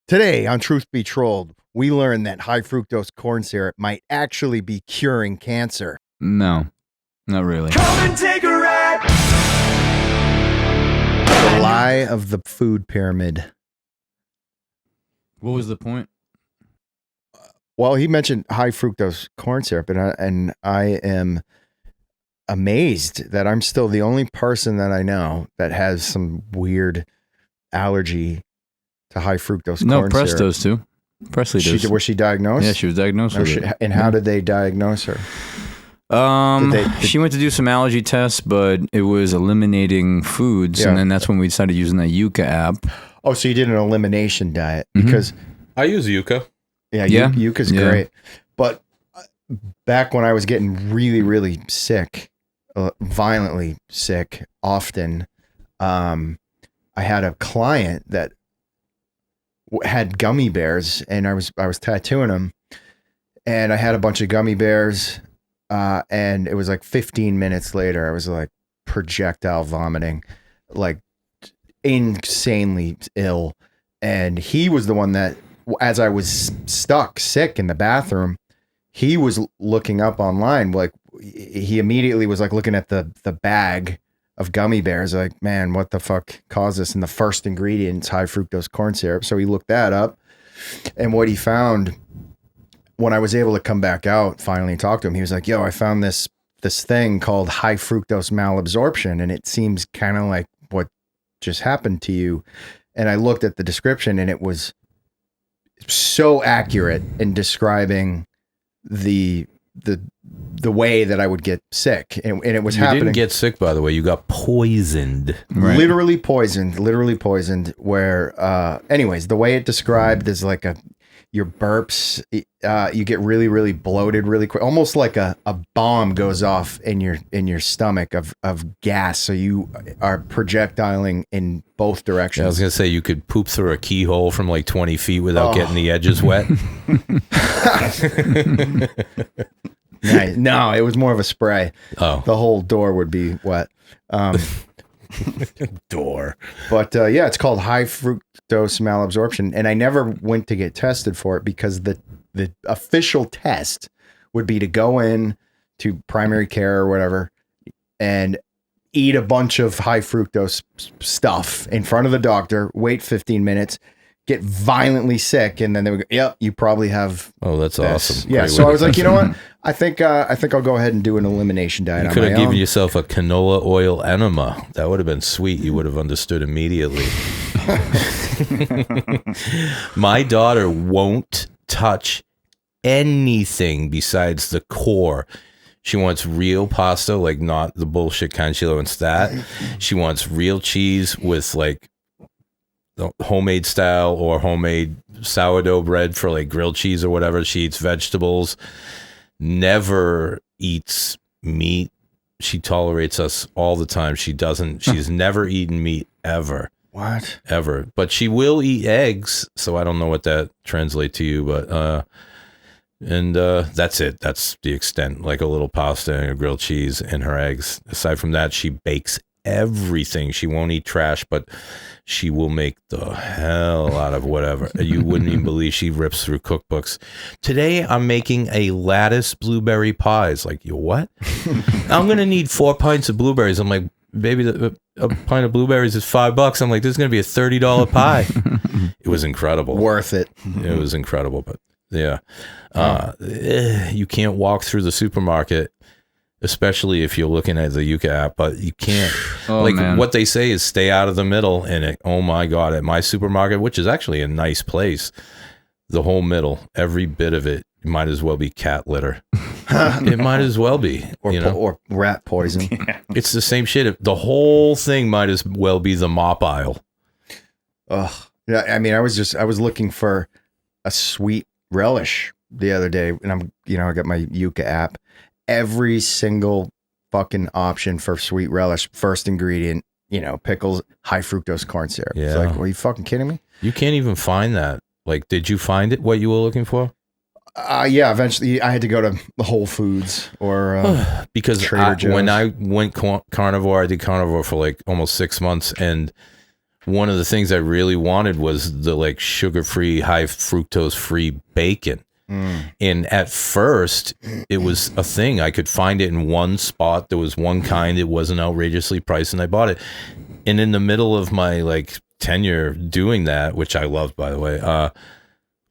Today on Truth Be Trolled, we learned that high fructose corn syrup might actually be curing cancer. No, not really. Come and take a ride. The lie of the food pyramid. What was the point? Well, he mentioned high fructose corn syrup, and I am amazed that I'm still the only person that I know that has some weird allergy to high fructose No, corn Press syrup. does too. Presley does. Was she diagnosed? Yeah, she was diagnosed with it. And how did they diagnose her? She went to do some allergy tests, but it was eliminating foods, Yeah. and then that's when we started using the Yucca app. Oh, so you did an elimination diet Mhm. because I use Yucca. Yeah. Yucca's great. But back when I was getting really, really sick, violently sick, often, I had a client that had gummy bears, and I was tattooing them, and I had a bunch of gummy bears, and it was like 15 minutes later, I was like projectile vomiting, like insanely ill. And he was the one that, as I was stuck sick in the bathroom, he was looking up online. Like he immediately was like looking at the bag of gummy bears, like, man, what the fuck caused this? And the first ingredient is high fructose corn syrup. So he looked that up, and what he found when I was able to come back out finally and talk to him, he was like, yo, I found this thing called high fructose malabsorption, and it seems kind of like what just happened to you. And I looked at the description, and it was so accurate in describing the way that I would get sick, and it was happening. You didn't get sick, by the way. You got poisoned. Right. Literally poisoned. Where, anyways, the way it described is like your burps, you get really, really bloated really quick, almost like a bomb goes off in your stomach of gas. So you are projectiling in both directions. Yeah, I was going to say, you could poop through a keyhole from like 20 feet without getting the edges wet. Nice. No, it was more of a spray. Oh. The whole door would be wet. Door. But yeah, it's called high fructose malabsorption. And I never went to get tested for it because the official test would be to go in to primary care or whatever and eat a bunch of high fructose stuff in front of the doctor, wait 15 minutes, get violently sick, and then they would go, yep, you probably have. Oh, that's this. awesome. Yeah. Great So way I was to- like, you know what? I think I'll go ahead and do an elimination diet. You on could my have given own. yourself a canola oil enema. That would have been sweet. You would have understood immediately. My daughter won't touch anything besides the core. She wants real pasta, like not the bullshit kind. She wants that. She wants real cheese with like the homemade style or homemade sourdough bread for like grilled cheese or whatever. She eats vegetables. Never eats meat. She tolerates us all the time. She's never eaten meat ever. What? Ever. But she will eat eggs, so I don't know what that translates to you, but that's it. That's the extent. Like a little pasta and a grilled cheese and her eggs. Aside from that, she bakes everything. She won't eat trash, but she will make the hell out of whatever. You wouldn't even believe she rips through cookbooks. Today, I'm making a lattice blueberry pie. It's like, you what? I'm going to need 4 pints of blueberries. I'm like, baby, a pint of blueberries is $5. I'm like, this is going to be a $30 pie. It was incredible. Worth it. It was incredible, but yeah. You can't walk through the supermarket, especially if you're looking at the Yucca app, but you can't. Man. What they say is stay out of the middle, and oh my God, at my supermarket, which is actually a nice place, the whole middle, every bit of it might as well be cat litter. It might as well be. Or rat poison. It's the same shit. The whole thing might as well be the mop aisle. Ugh. Yeah, I mean, I was looking for a sweet relish the other day, and I got my Yucca app. Every single fucking option for sweet relish, first ingredient, pickles, high fructose corn syrup. Yeah. It's like, are you fucking kidding me? You can't even find that. Like, did you find it, what you were looking for? Yeah, eventually I had to go to the Whole Foods or because Trader Joe's. when I went carnivore, I did carnivore for like almost 6 months, and one of the things I really wanted was the like sugar-free, high fructose-free bacon. And at first, it was a thing. I could find it in one spot. There was one kind. It wasn't outrageously priced, and I bought it. And in the middle of my like tenure doing that, which I loved, by the way, all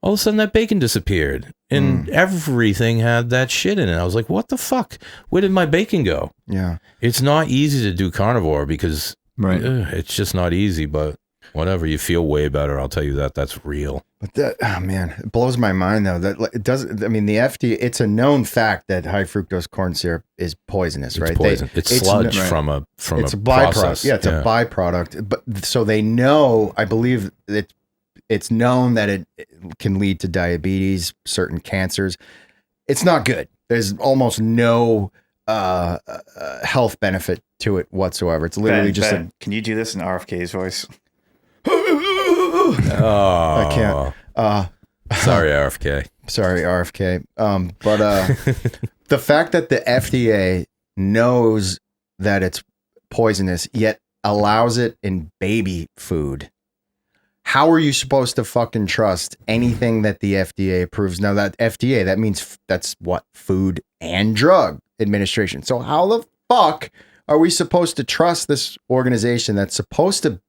of a sudden that bacon disappeared, and everything had that shit in it. I was like, "What the fuck? Where did my bacon go?" Yeah, it's not easy to do carnivore because Right. it's just not easy. But whatever, you feel way better. I'll tell you that. That's real. but that, oh man, it blows my mind though that it doesn't. I mean, the FDA. It's a known fact that high fructose corn syrup is poisonous, right? It's poison. It's sludge right. from a It's a byproduct. process. Yeah, it's a byproduct. But so they know. I believe that it's known that it can lead to diabetes, certain cancers. It's not good. There's almost no health benefit to it whatsoever. It's literally Ben, can you do this in RFK's voice? Oh, I can't. Sorry, RFK. Sorry, RFK. But the fact that the FDA knows that it's poisonous, yet allows it in baby food. How are you supposed to fucking trust anything that the FDA approves? Now that FDA, that means that's what? Food and Drug Administration. So how the fuck are we supposed to trust this organization that's supposed to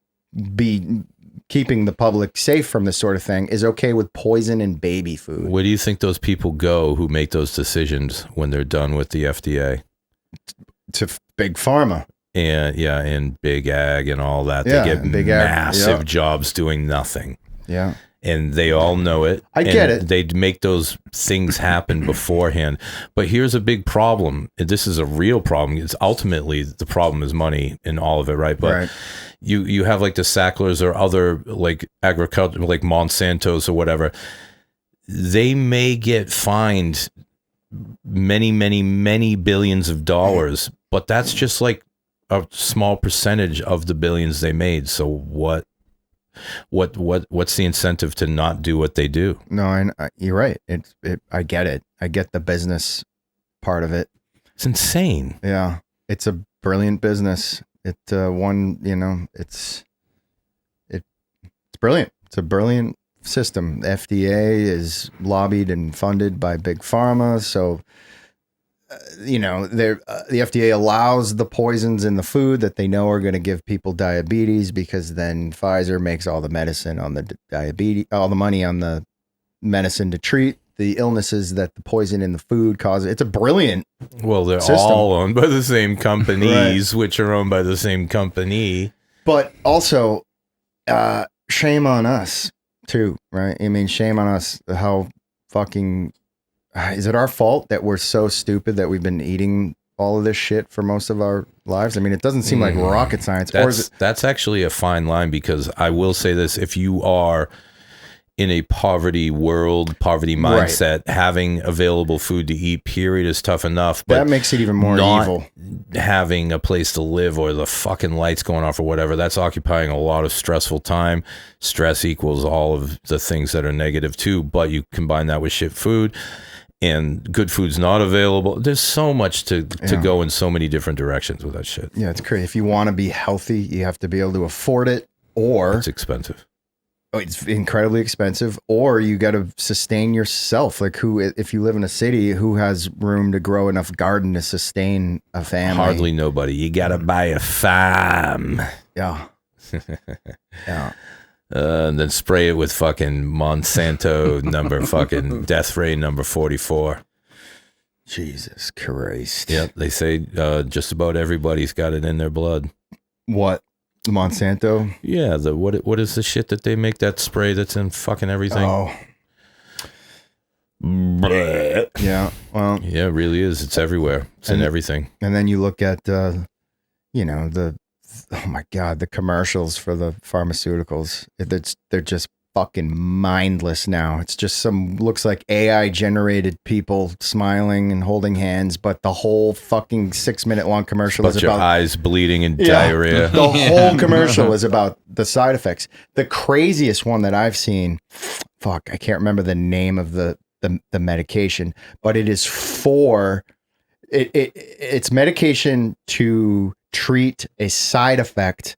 be keeping the public safe from this sort of thing is okay with poison in baby food? Where do you think those people go who make those decisions when they're done with the FDA? To Big Pharma. And yeah, and big ag and all that. Yeah, they get big ag, massive yeah. jobs doing nothing. Yeah. And they all know it. I get it. They'd make those things happen beforehand. But here's a big problem. And this is a real problem. It's ultimately the problem is money in all of it, right? But Right. you have like the Sacklers or other like agriculture, like Monsanto's or whatever. They may get fined many billions of dollars, but that's just like a small percentage of the billions they made. So what's the incentive to not do what they do? No, you're right. I get it. I get the business part of it. It's insane. Yeah. It's a brilliant business. It's brilliant. It's a brilliant system. The FDA is lobbied and funded by Big Pharma. So, the FDA allows the poisons in the food that they know are going to give people diabetes, because then Pfizer makes all the medicine on the diabetes, all the money on the medicine to treat the illnesses that the poison in the food causes. It's a brilliant Well, they're system. all owned by the same companies, which are owned by the same company. But also, shame on us too, right? I mean, shame on us. How fucking is it our fault that we're so stupid that we've been eating all of this shit for most of our lives? I mean, it doesn't seem like rocket science. That's actually a fine line, because I will say this: if you are in a poverty mindset, having available food to eat, period, is tough enough. But that makes it even more not evil. Having a place to live or the fucking lights going off or whatever, that's occupying a lot of stressful time. Stress equals all of the things that are negative too, but you combine that with shit food and good food's not available. There's so much to go in so many different directions with that shit. Yeah, it's crazy. If you want to be healthy, you have to be able to afford it, or It's expensive. it's incredibly expensive, or you got to sustain yourself. Like if you live in a city, who has room to grow enough garden to sustain a family? Hardly nobody. You gotta buy a farm. Yeah. Yeah. And then spray it with fucking Monsanto number fucking death ray number 44. Jesus Christ. Yep, they say just about everybody's got it in their blood. What? Monsanto? Yeah, what is the shit that they make that spray that's in fucking everything? Oh. Yeah. Well, Yeah, it really is. It's everywhere. It's in everything. and then you look at oh my God, the commercials for the pharmaceuticals. They're just fucking mindless now. It's just looks like AI generated people smiling and holding hands, but the whole fucking 6-minute long commercial But is your about eyes bleeding and Yeah. diarrhea. The whole commercial is about the side effects. The craziest one that I've seen, I can't remember the name of the medication, but it is it's medication to treat a side effect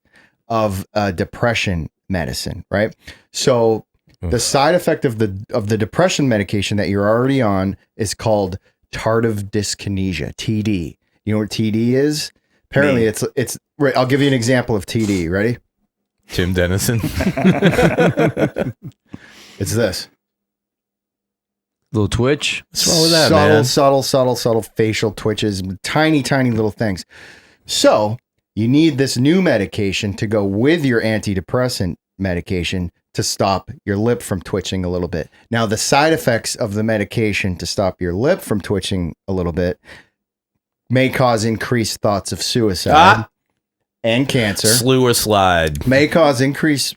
of depression medicine, right? So the side effect of the depression medication that you're already on is called tardive dyskinesia, TD. You know what TD is? Apparently it's right. I'll give you an example of TD. Ready? Tim Dennison. It's this. Little twitch. What's wrong with that, man? Subtle facial twitches, tiny little things. So you need this new medication to go with your antidepressant medication to stop your lip from twitching a little bit. Now, the side effects of the medication to stop your lip from twitching a little bit may cause increased thoughts of suicide and cancer. Slew or slide. May cause increased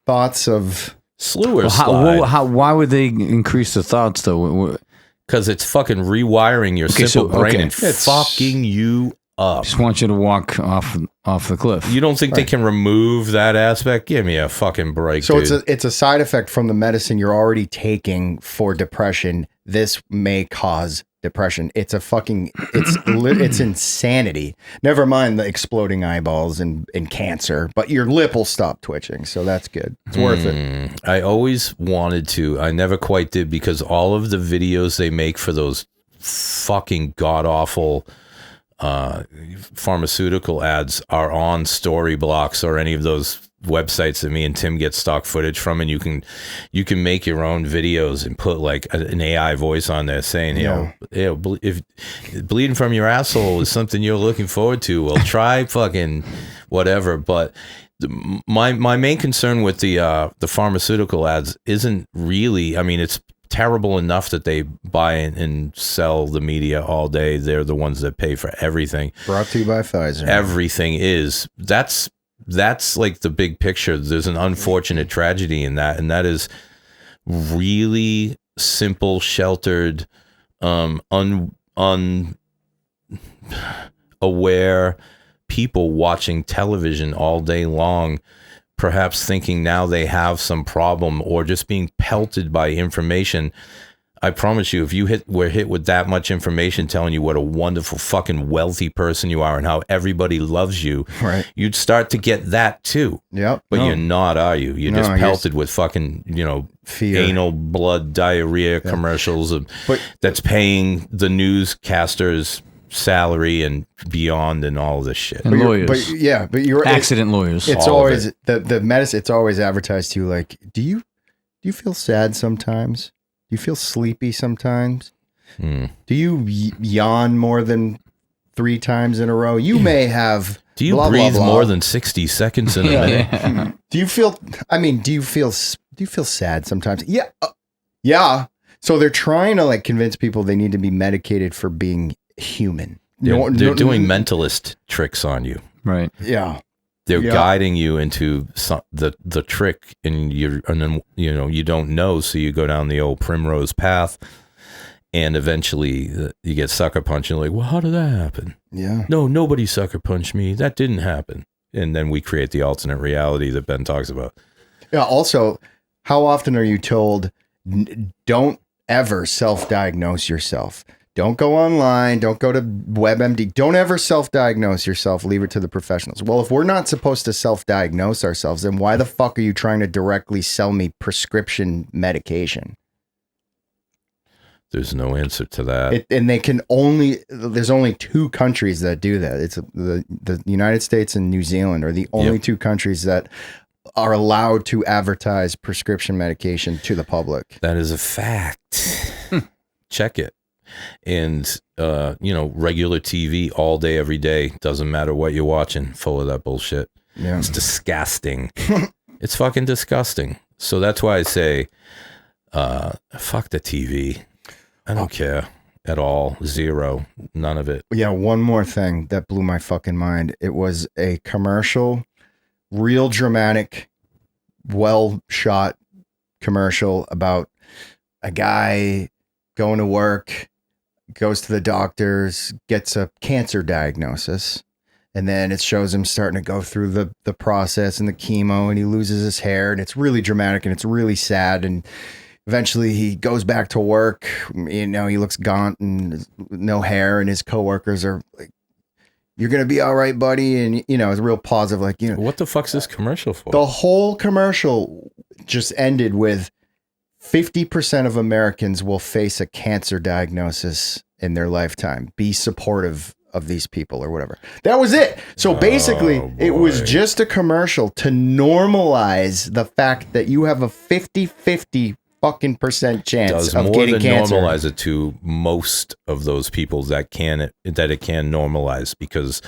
thoughts of... Slew or slide. Why would they increase the thoughts, though? Because it's fucking rewiring your simple brain and fucking you up. Just want you to walk off the cliff. You don't think they can remove that aspect? Give me a fucking break, So dude. it's a side effect from the medicine you're already taking for depression. This may cause depression. It's a fucking, it's insanity. Never mind the exploding eyeballs and cancer, but your lip will stop twitching. So that's good. It's worth it. I always wanted to. I never quite did because all of the videos they make for those fucking god-awful pharmaceutical ads are on Story Blocks or any of those websites that me and Tim get stock footage from, and you can make your own videos and put like an AI voice on there saying, if bleeding from your asshole is something you're looking forward to, well, try fucking whatever. But my main concern with the pharmaceutical ads isn't really, I mean, it's terrible enough that they buy and sell the media all day. They're the ones that pay for everything. Brought to you by Pfizer. Everything is. That's like the big picture. There's an unfortunate tragedy in that, and that is really simple, sheltered, unaware people watching television all day long, perhaps thinking now they have some problem or just being pelted by information. I promise you, if you were hit with that much information telling you what a wonderful fucking wealthy person you are and how everybody loves you, right, you'd start to get that too. Yep. But you're not, are you? You're just pelted with fucking, fear, anal blood diarrhea commercials that's paying the newscasters salary and beyond and all this shit. And lawyers. But you're accident lawyers. It's always the medicine. It's always advertised to you like, do you feel sad sometimes? Do you feel sleepy sometimes? Do you yawn more than 3 times in a row? You may have. Do you breathe more than 60 seconds in a minute? Do you feel sad sometimes? Yeah. Yeah. So they're trying to like convince people they need to be medicated for being human. They're doing mentalist tricks on you. Right. Yeah. They're guiding you into the trick, and you don't know, so you go down the old primrose path, and eventually you get sucker punched. And you're like, well, how did that happen? Yeah. No, nobody sucker punched me. That didn't happen. And then we create the alternate reality that Ben talks about. Yeah. Also, how often are you told don't ever self-diagnose yourself? Don't go online. Don't go to WebMD. Don't ever self-diagnose yourself. Leave it to the professionals. Well, if we're not supposed to self-diagnose ourselves, then why the fuck are you trying to directly sell me prescription medication? There's no answer to that. There's only 2 countries that do that. It's the United States and New Zealand are the only 2 countries that are allowed to advertise prescription medication to the public. That is a fact. Check it. And regular TV all day, every day, doesn't matter what you're watching, full of that bullshit. Yeah. It's disgusting. It's fucking disgusting. So that's why I say, fuck the TV. I don't care at all. Zero. None of it. Yeah. One more thing that blew my fucking mind. It was a commercial, real dramatic, well shot commercial about a guy going to work, goes to the doctors, gets a cancer diagnosis, and then it shows him starting to go through the process and the chemo, and he loses his hair, and it's really dramatic and it's really sad, and eventually he goes back to work. He looks gaunt and no hair, and his coworkers are like, you're going to be all right, buddy. And, you know, it's real positive. Like, you know, What the fuck's this commercial for? the whole commercial just ended with 50% of Americans will face a cancer diagnosis in their lifetime. Be supportive of these people or whatever. That was it. So basically, it was just a commercial to normalize the fact that you have a 50-50 fucking % chance of getting cancer. Normalize it to most of those people that it can normalize, because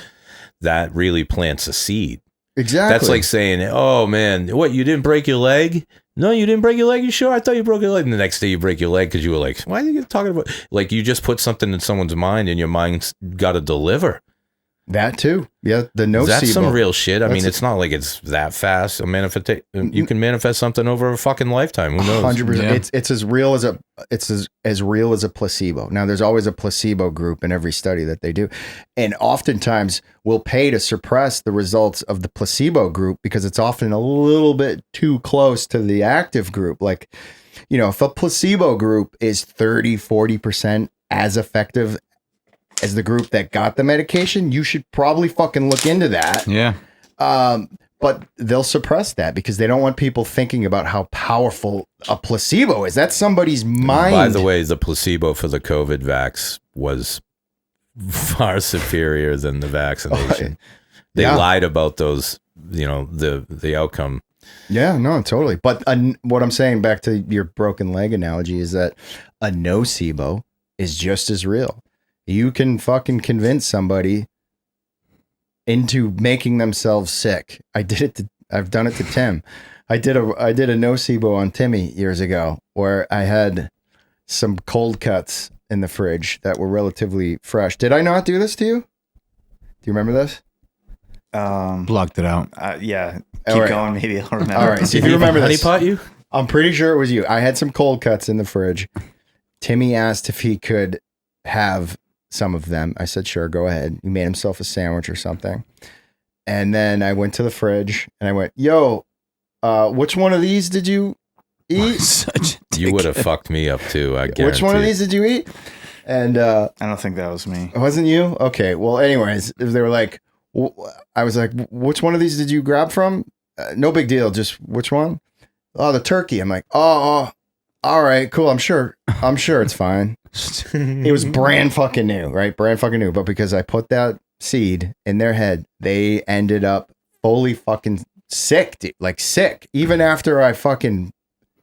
that really plants a seed. Exactly. That's like saying, oh man, what, you didn't break your leg? No, you didn't break your leg? You sure? I thought you broke your leg. And the next day you break your leg because you were like, why are you talking about? Like, you just put something in someone's mind and your mind's got to deliver. That too. Yeah. The nocebo. That's some real shit. I mean, it's not like it's that fast. You can manifest something over a fucking lifetime. Who knows? 100%. Yeah. It's as real as a placebo. Now, there's always a placebo group in every study that they do. And oftentimes we'll pay to suppress the results of the placebo group because it's often a little bit too close to the active group. Like, you know, if a placebo group is 30-40% as effective as the group that got the medication, you should probably fucking look into that. Yeah. But they'll suppress that because they don't want people thinking about how powerful a placebo is. That's somebody's mind. By the way, the placebo for the COVID vax was far superior than the vaccination. They lied about those, you know, the outcome. Yeah, no, totally. But what I'm saying, back to your broken leg analogy, is that a nocebo is just as real. You can fucking convince somebody into making themselves sick. I've done it to Tim. I did a nocebo on Timmy years ago where I had some cold cuts in the fridge that were relatively fresh. Did I not do this to you? Do you remember this? Blocked it out. Yeah. Keep going. Maybe I'll remember. All right. So if you remember this, honeypot you? I'm pretty sure it was you. I had some cold cuts in the fridge. Timmy asked if he could have some of them. I said, sure, go ahead. He made himself a sandwich or something. And then I went to the fridge and I went, yo, which one of these did you eat? You would have fucked me up too, I guarantee. Which one of these did you eat? And I don't think that was me. It wasn't you? Okay. Well, anyways, they were like, I was like, which one of these did you grab from? No big deal. Just which one? Oh, the turkey. I'm like, oh, all right, cool. I'm sure it's fine. It was brand fucking new, right? Brand fucking new. But because I put that seed in their head, they ended up fully fucking sick, dude. Like sick. Even after I fucking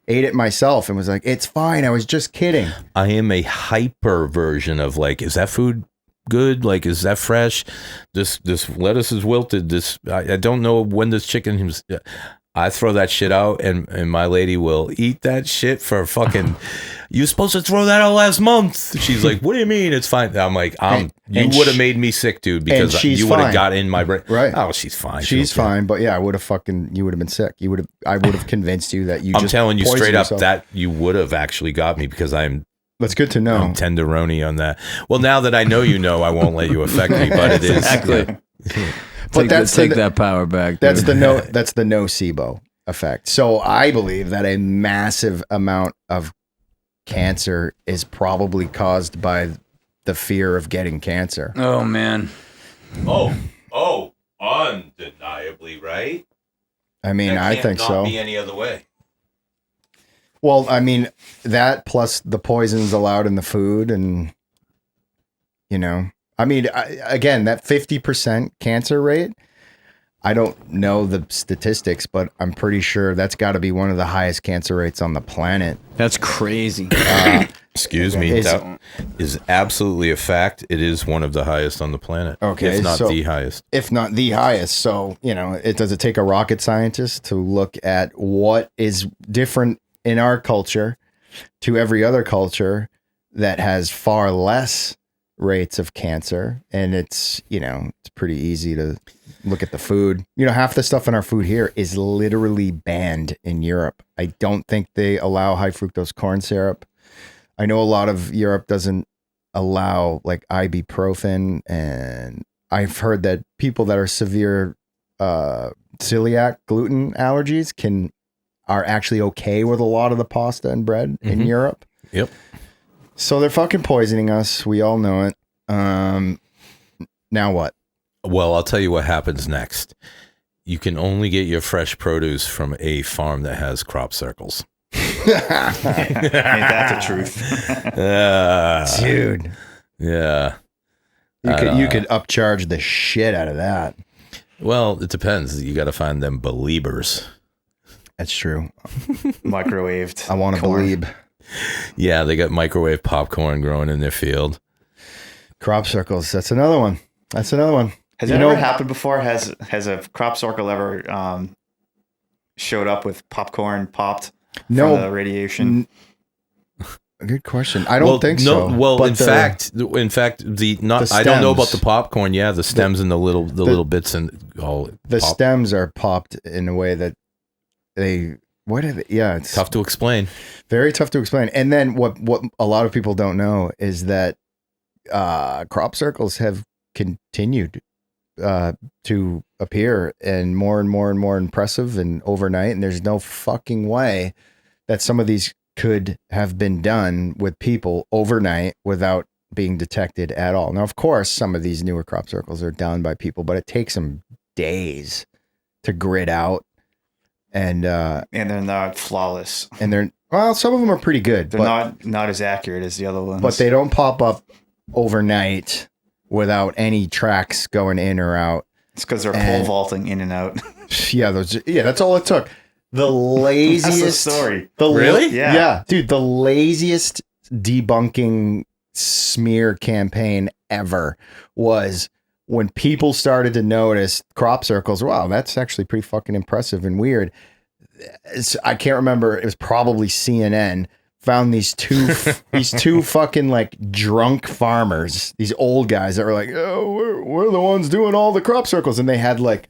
ate it myself and was like, it's fine. I was just kidding. I am a hyper version of like, is that food good? Like, is that fresh? This lettuce is wilted. I don't know when this chicken is. I throw that shit out and my lady will eat that shit for fucking, you're supposed to throw that out last month. She's like, what do you mean? It's fine. I'm like, you would have made me sick, dude, because you would have got in my brain. Right. Oh, she's fine. She's fine. But yeah, you would have been sick. I would have convinced you that I'm telling you straight up that you would have actually got me because that's good to know. I'm tenderoni on that. Well, now that I know, I won't let you affect me, but it is. Exactly. But take that power back. That's the nocebo effect. So I believe that a massive amount of cancer is probably caused by the fear of getting cancer. Oh man. Oh, undeniably, right? I mean, I think so. Be any other way. Well, I mean, that plus the poisons allowed in the food, and I mean, again, that 50% cancer rate, I don't know the statistics, but I'm pretty sure that's got to be one of the highest cancer rates on the planet. That's crazy. Excuse me. That is absolutely a fact. It is one of the highest on the planet. Okay. If not the highest. If not the highest. So, does it take a rocket scientist to look at what is different in our culture to every other culture that has far less rates of cancer? And it's pretty easy to look at the food. Half the stuff in our food here is literally banned in Europe. I don't think they allow high fructose corn syrup. I know a lot of Europe doesn't allow like ibuprofen, and I've heard that people that are severe celiac gluten allergies are actually okay with a lot of the pasta and bread in Europe. Yep. So they're fucking poisoning us. We all know it. Now what? Well, I'll tell you what happens next. You can only get your fresh produce from a farm that has crop circles. Ain't that the truth? Dude. Yeah. You could upcharge the shit out of that. Well, it depends. You got to find them believers. That's true. Microwaved. I want to believe. Yeah, they got microwave popcorn growing in their field. Crop circles. That's another one. Has that ever happened before? Has a crop circle ever showed up with popcorn popped from the radiation? Good question. I don't think so. Well, in fact, I don't know about the popcorn. Yeah, the stems and the little bits and all. The stems are popped in a way that it's tough to explain. Very tough to explain. And then what a lot of people don't know is that crop circles have continued to appear and more impressive and overnight. And there's no fucking way that some of these could have been done with people overnight without being detected at all. Now, of course, some of these newer crop circles are done by people, but it takes them days to grid out. And they're not flawless. And some of them are pretty good. They're not as accurate as the other ones. But they don't pop up overnight without any tracks going in or out. It's because they're pole vaulting in and out. That's all it took. The laziest That's the story. Really? Yeah, dude, the laziest debunking smear campaign ever was when people started to notice crop circles. Wow, that's actually pretty fucking impressive and weird. I can't remember. It was probably CNN found these two fucking like drunk farmers, these old guys that were like, oh, we're the ones doing all the crop circles, and they had like,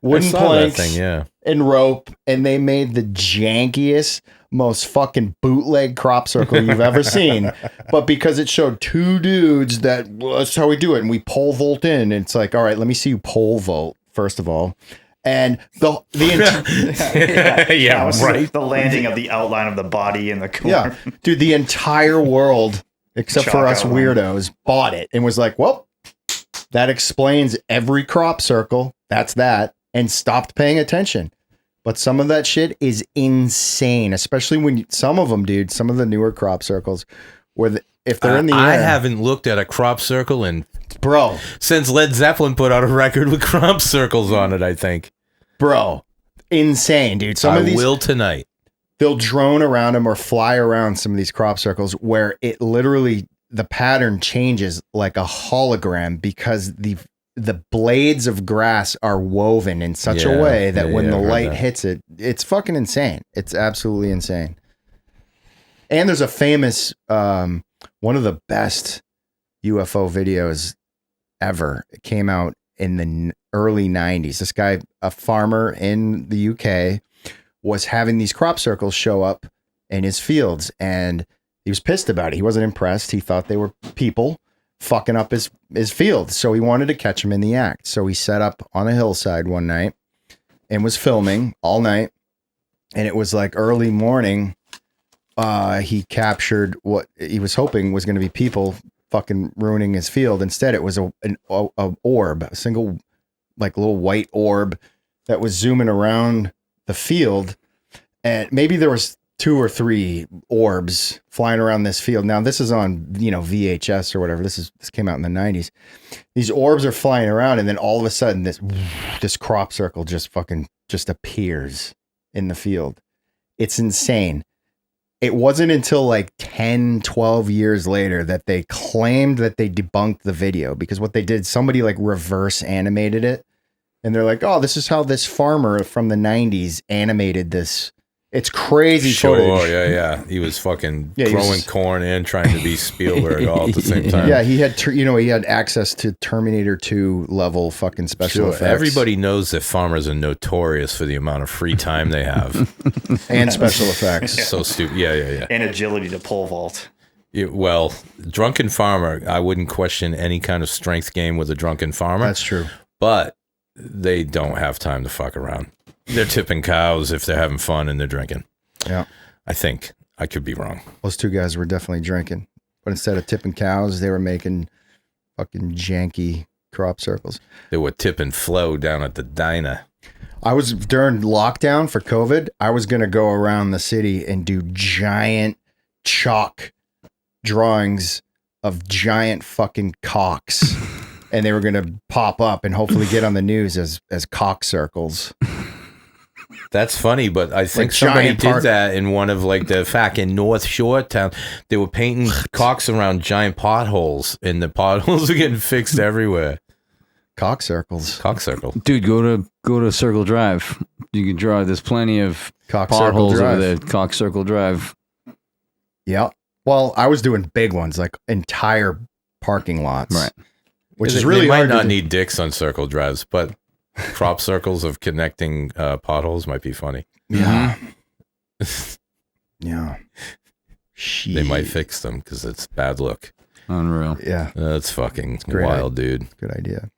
wooden planks and rope, and they made the jankiest, most fucking bootleg crop circle you've ever seen. But because it showed two dudes, that's how we do it, and we pole vault in, and it's like, all right, let me see you pole vault first of all. And the the landing of the outline of the body in the corner. Yeah, dude, the entire world except for us weirdos bought it and was like, well, that explains every crop circle. That's that. And stopped paying attention. But some of that shit is insane, especially when some of them, dude, some of the newer crop circles, if they're in the air. I haven't looked at a crop circle since Led Zeppelin put out a record with crop circles on it, I think. Bro, insane, dude. Some of these will tonight. They'll drone around them or fly around some of these crop circles where it literally, the pattern changes like a hologram because the blades of grass are woven in such a way that when the light hits it, it's fucking insane. It's absolutely insane. And there's a famous, one of the best UFO videos ever. It came out in the early 90s. This guy, a farmer in the UK, was having these crop circles show up in his fields, and he was pissed about it. He wasn't impressed. He thought they were people fucking up his field. So he wanted to catch him in the act. So he set up on a hillside one night and was filming all night. And it was like early morning. He captured what he was hoping was going to be people fucking ruining his field. Instead, it was an orb, a single like little white orb that was zooming around the field. And maybe there was 2 or 3 orbs flying around this field. Now this is on, VHS or whatever. This came out in the 90s. These orbs are flying around, and then all of a sudden this crop circle just appears in the field. It's insane. It wasn't until like 10, 12 years later that they claimed that they debunked the video, because what they did, somebody like reverse animated it. And they're like, oh, this is how this farmer from the 90s animated this. It's crazy footage. Yeah. He was fucking growing corn and trying to be Spielberg all at the same time. Yeah, he had access to Terminator 2 level fucking special effects. Everybody knows that farmers are notorious for the amount of free time they have. And special effects. So stupid. Yeah. And agility to pole vault. Well, drunken farmer, I wouldn't question any kind of strength game with a drunken farmer. That's true. But they don't have time to fuck around. They're tipping cows if they're having fun and they're drinking. Yeah. I think. I could be wrong. Those 2 guys were definitely drinking. But instead of tipping cows, they were making fucking janky crop circles. They were tip and flow down at the diner. I was during lockdown for COVID. I was going to go around the city and do giant chalk drawings of giant fucking cocks. And they were going to pop up and hopefully get on the news as cock circles. That's funny, but I think somebody did that in one of like the fucking North Shore town. They were painting cocks around giant potholes, and the potholes are getting fixed everywhere. Cock circles. Cock circle. Dude, go to Circle Drive. You can draw. There's plenty of Cock potholes over there. Cock Circle Drive. Yeah. Well, I was doing big ones, like entire parking lots. Right. Which is really they might hard not to need dicks on circle drives, but crop circles of connecting potholes might be funny. Yeah. Yeah. They might fix them because it's bad look. Unreal. Yeah. That's fucking wild, dude. Good idea.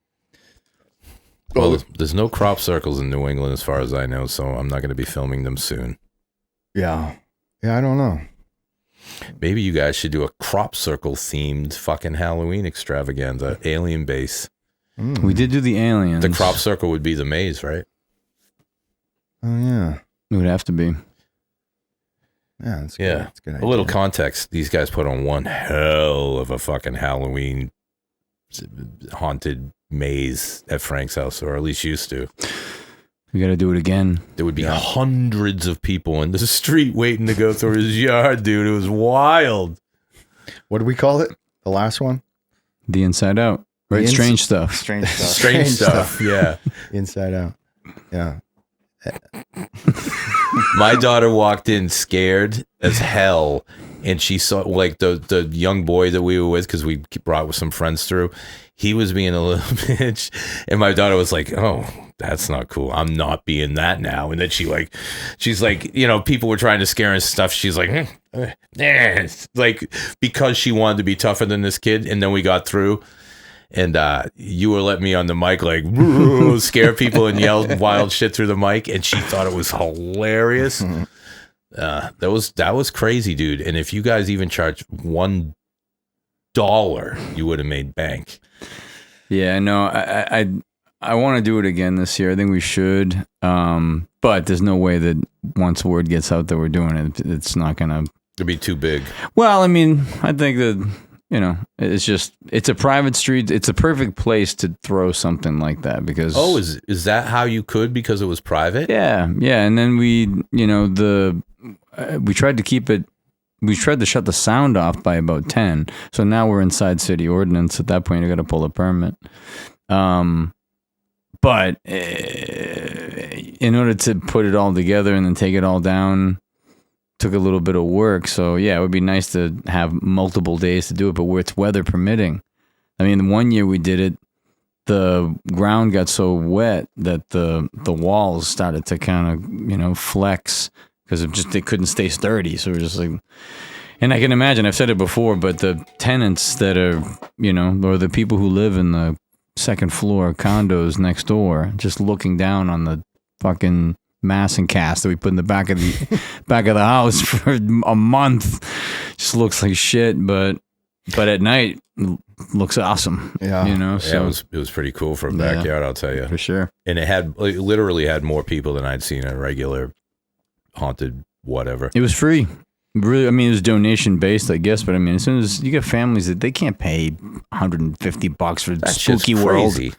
Well, there's no crop circles in New England as far as I know, so I'm not going to be filming them soon. Yeah. Yeah, I don't know. Maybe you guys should do a crop circle themed fucking Halloween extravaganza, alien base. We did do the aliens. The crop circle would be the maze, right? Oh, yeah. It would have to be. Yeah, that's good. Yeah. That's a good A idea. little context. These guys put on one hell of a fucking Halloween haunted maze at Frank's house, or at least used to. We got to do it again. There would be hundreds of people in the street waiting to go through his yard, dude. It was wild. What do we call it? The last one? The Inside Out. Right? Strange stuff. Strange stuff. Strange stuff. Yeah. Inside Out. Yeah. My daughter walked in scared as hell, and she saw like the young boy that we were with, because we brought some friends through. He was being a little bitch, and my daughter was like, "Oh, that's not cool. I'm not being that now." And then she's like, you know, people were trying to scare her and stuff. She's like, like, because she wanted to be tougher than this kid. And then we got through, and you were letting me on the mic, like, scare people and yell wild shit through the mic. And she thought it was hilarious. That was crazy, dude. And if you guys even charged $1, you would have made bank. Yeah, no, I want to do it again this year. I think we should. But there's no way that once word gets out that we're doing it, it's not going to... It'd be too big. Well, I mean, I think that, you know, it's a private street. It's a perfect place to throw something like that because... Oh, is that how you could, because it was private? Yeah, yeah. And then we, you know, we tried to keep it... We tried to shut the sound off by about 10. So now we're inside city ordinance. At that point, you got to pull a permit. But in order to put it all together and then take it all down, took a little bit of work. So yeah, it would be nice to have multiple days to do it, but where it's weather permitting. I mean, one year we did it, the ground got so wet that the walls started to kind of, you know, flex because they couldn't stay sturdy. So we're just like, and I can imagine, I've said it before, but the tenants that are, you know, or the people who live in the second floor condos next door, just looking down on the fucking mass and cast that we put in the back of the house for a month, just looks like shit. But at night looks awesome. Yeah, you know. So yeah, it was pretty cool for a backyard, I'll tell you, for sure. And it literally had more people than I'd seen in a regular haunted whatever. It was free. Really, I mean, it was donation based, I guess, but I mean, as soon as you get families that they can't pay $150 for That's Spooky just World, crazy.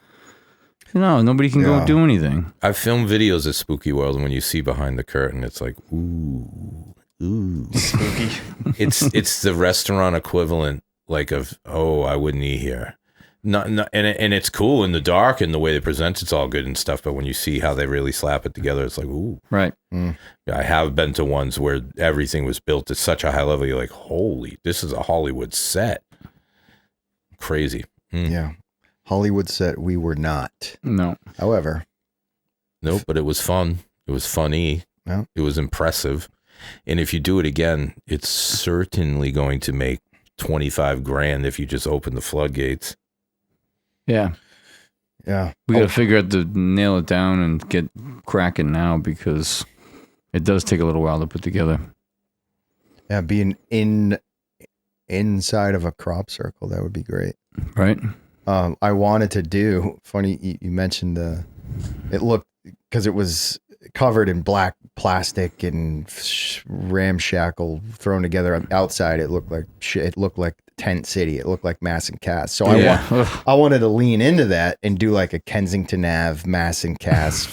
No, nobody can go do anything. I've filmed videos of Spooky World, and when you see behind the curtain, it's like, ooh, spooky. It's the restaurant equivalent, like of, oh, I wouldn't eat here. Not, and it's cool in the dark, and the way they present it's all good and stuff. But when you see how they really slap it together, it's like, ooh, right. I have been to ones where everything was built at such a high level. You're like, holy, this is a Hollywood set. Crazy. Yeah, Hollywood set. We were not. No. However, nope. But it was fun. It was funny. Yeah. It was impressive. And if you do it again, it's certainly going to make $25,000 if you just open the floodgates. Yeah. Yeah. We got to figure out to nail it down and get cracking now because it does take a little while to put together. Yeah, being inside of a crop circle, that would be great. Right. I wanted to do. Funny you mentioned it looked because it was covered in black plastic and ramshackle thrown together outside. It looked like shit. It looked like tent city. It looked like Mass and Cass. So I wanted to lean into that and do like a Kensington Ave Mass and Cass.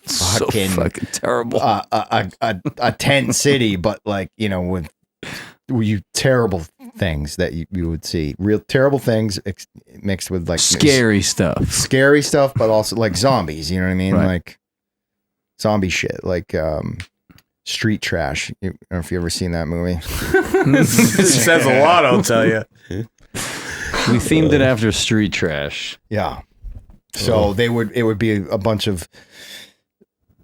So fucking terrible. A tent city, but like, you know, with you terrible things that you would see, real terrible things mixed with like scary stuff, but also like zombies. You know what I mean? Right. Like zombie shit, like street trash. I don't know if you ever seen that movie. It says a lot, I'll tell you. We themed it after street trash. Yeah. So it would be a bunch of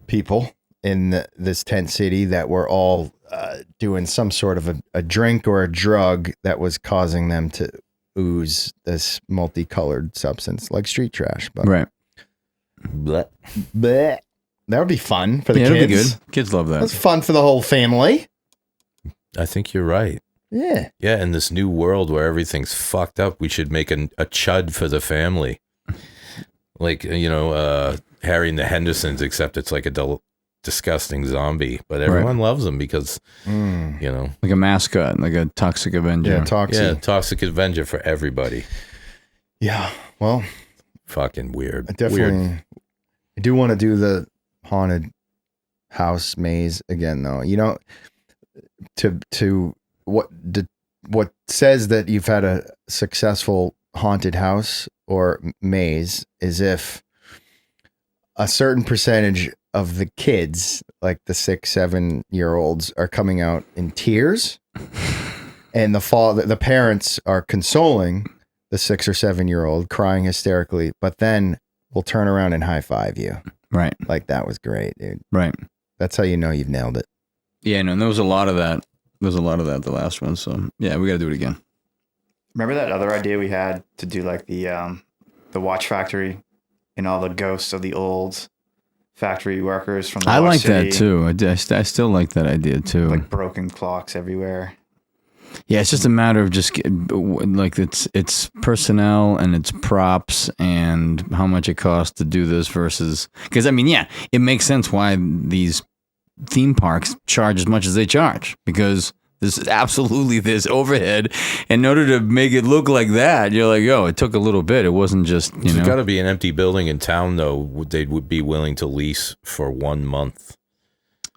people in this tent city that were all doing some sort of a drink or a drug that was causing them to ooze this multicolored substance like street trash. But right. Blech. Bleh. That would be fun for the kids. It'd be good. Kids love that. That's fun for the whole family. I think you're right. Yeah. Yeah, in this new world where everything's fucked up, we should make a chud for the family. Like, you know, Harry and the Hendersons, except it's like a disgusting zombie. But everyone loves them because, you know. Like a mascot, like a Toxic Avenger. Yeah, Toxic Avenger for everybody. Yeah, well. Fucking weird. I definitely do want to do the haunted house maze again, though. You know, to what says that you've had a successful haunted house or maze is if a certain percentage of the kids, like the 6-7-year-olds, are coming out in tears, and the parents are consoling the 6 or 7-year-old crying hysterically, but then we'll turn around and high five you. Right. Like, that was great, dude. Right. That's how you know you've nailed it. Yeah, no, and there was a lot of that. There was a lot of that the last one. So yeah, we got to do it again. Remember that other idea we had to do like the watch factory and all the ghosts of the old factory workers from the I watch like city, that too. I still like that idea too. like broken clocks everywhere. Yeah, it's just a matter of just like it's personnel and it's props and how much it costs to do this versus, because I mean, yeah, it makes sense why these theme parks charge as much as they charge, because this is absolutely this overhead. And in order to make it look like that, you're like, yo, it took a little bit. It wasn't just, you know. There's got to be an empty building in town, though, they would be willing to lease for 1 month.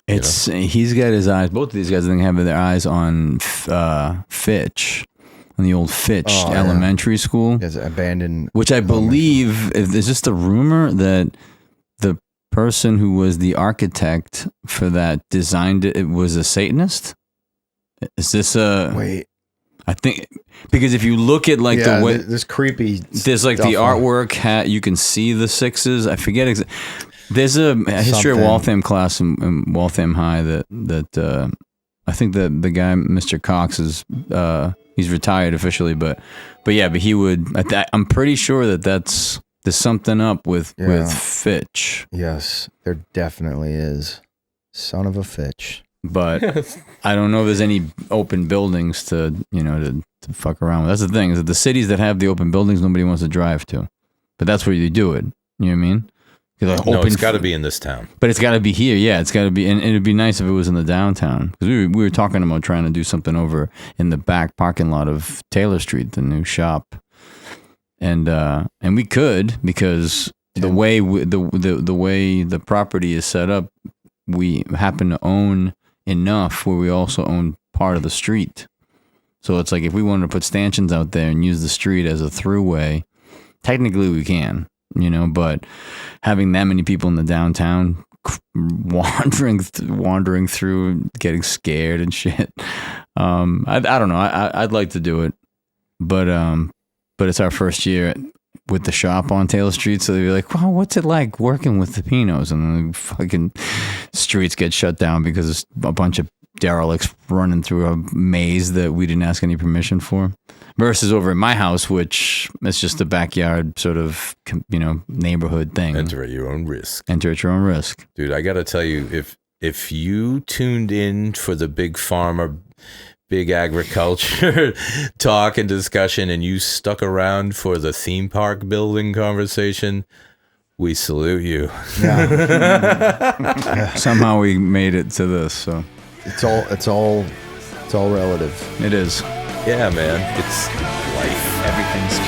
He's got his eyes, both of these guys, I think, have their eyes on Fitch, on the old Fitch elementary school. It's abandoned. Which I believe, is just a rumor that the person who was the architect for that designed it was a Satanist? Is this a... Wait. I think, because if you look at like the way... This creepy... There's like the artwork, you can see the sixes. I forget There's a history of Waltham class in Waltham High that I think that the guy, Mr. Cox, is he's retired officially, but he would. I'm pretty sure there's something up with Fitch. Yes, there definitely is. Son of a Fitch. But I don't know if there's any open buildings to fuck around with. That's the thing, is that the cities that have the open buildings, nobody wants to drive to. But that's where you do it. You know what I mean? Like no, it's got to be in this town. But it's got to be here. Yeah, it's got to be. And it'd be nice if it was in the downtown. Because we were talking about trying to do something over in the back parking lot of Taylor Street, the new shop. And we could, because the way the way the property is set up, we happen to own enough where we also own part of the street. So it's like if we wanted to put stanchions out there and use the street as a throughway, technically we can, but having that many people in the downtown wandering through, getting scared and shit. I don't know. I'd like to do it, but it's our first year with the shop on Taylor Street, so they'd be like, "Well, what's it like working with the Pinos?" And then the fucking streets get shut down because there's a bunch of derelicts running through a maze that we didn't ask any permission for. Versus over at my house, which is just a backyard sort of, neighborhood thing. Enter at your own risk. Enter at your own risk. Dude, I got to tell you, if you tuned in for the big Pharma big agriculture talk and discussion, and you stuck around for the theme park building conversation, we salute you. Yeah. Somehow we made it to this, so It's all relative. it is. Yeah, man. It's life. Everything's